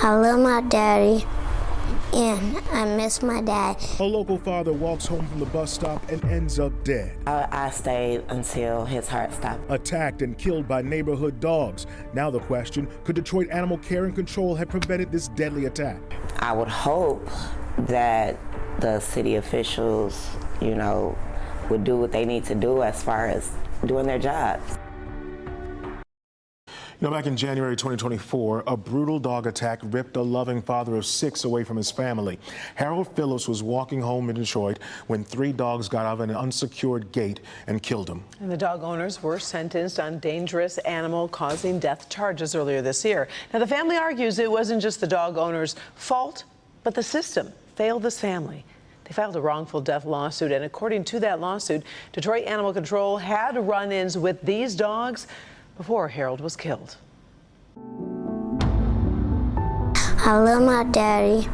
I love my daddy, and I miss my dad. A local father walks home from the bus stop and ends up dead. I stayed until his heart stopped. Attacked and killed by neighborhood dogs. Now the question, could Detroit Animal Care and Control have prevented this deadly attack? I would hope that the city officials, would do what they need to do as far as doing their jobs. Back in January 2024, a brutal dog attack ripped a loving father of 6 away from his family. Harold Phillips was walking home in Detroit when 3 dogs got out of an unsecured gate and killed him. And the dog owners were sentenced on dangerous animal causing death charges earlier this year. Now, the family argues it wasn't just the dog owners' fault, but the system failed this family. They filed a wrongful death lawsuit, and according to that lawsuit, Detroit Animal Control had run-ins with these dogs before Harold was killed. I love my daddy,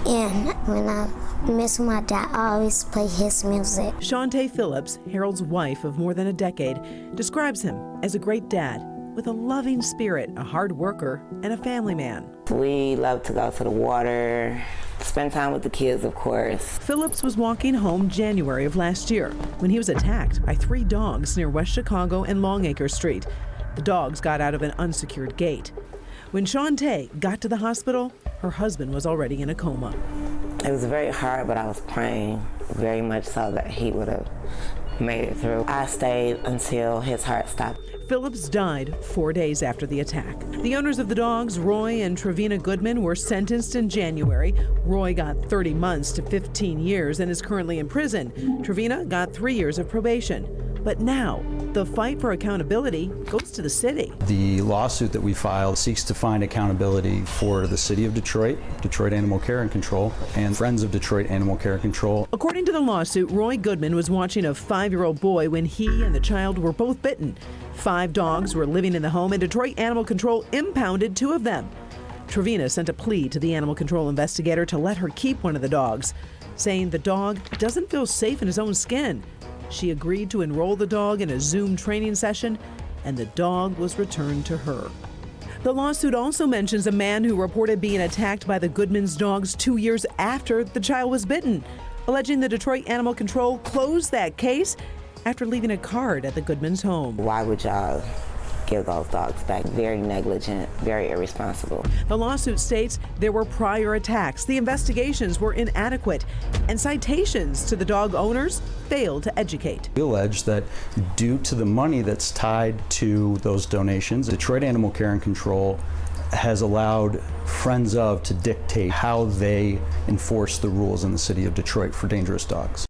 and when I miss my dad, I always play his music. Shawntae Phillips, Harold's wife of more than a decade, describes him as a great dad with a loving spirit, a hard worker, and a family man. We love to go to the water, spend time with the kids, of course. Phillips was walking home January of last year when he was attacked by 3 dogs near West Chicago and Longacre Street. The dogs got out of an unsecured gate. When Shawntae got to the hospital, her husband was already in a coma. It was very hard, but I was praying very much so that he would have made it through. I stayed until his heart stopped. Phillips died 4 days after the attack. The owners of the dogs, Roy and Trevina Goodman, were sentenced in January. Roy got 30 months to 15 years and is currently in prison. Trevina got 3 years of probation. But now, the fight for accountability goes to the city. The lawsuit that we filed seeks to find accountability for the city of Detroit, Detroit Animal Care and Control, and Friends of Detroit Animal Care and Control. According to the lawsuit, Roy Goodman was watching a 5-year-old boy when he and the child were both bitten. 5 dogs were living in the home, and Detroit Animal Control impounded 2 of them. Trevina sent a plea to the animal control investigator to let her keep one of the dogs, saying the dog doesn't feel safe in his own skin. She agreed to enroll the dog in a Zoom training session, and the dog was returned to her. The lawsuit also mentions a man who reported being attacked by the Goodman's dogs 2 years after the child was bitten, alleging the Detroit Animal Control closed that case after leaving a card at the Goodman's home. Why would y'all give those dogs back? Very negligent, very irresponsible. The lawsuit states there were prior attacks, the investigations were inadequate, and citations to the dog owners failed to educate. We allege that due to the money that's tied to those donations, Detroit Animal Care and Control has allowed Friends of to dictate how they enforce the rules in the city of Detroit for dangerous dogs.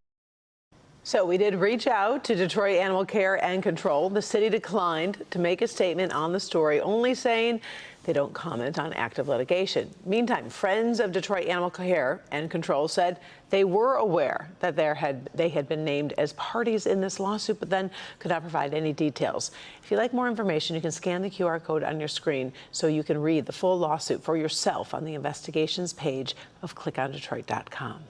So we did reach out to Detroit Animal Care and Control. The city declined to make a statement on the story, only saying they don't comment on active litigation. Meantime, Friends of Detroit Animal Care and Control said they were aware that they had been named as parties in this lawsuit, but then could not provide any details. If you'd like more information, you can scan the QR code on your screen so you can read the full lawsuit for yourself on the investigations page of clickondetroit.com.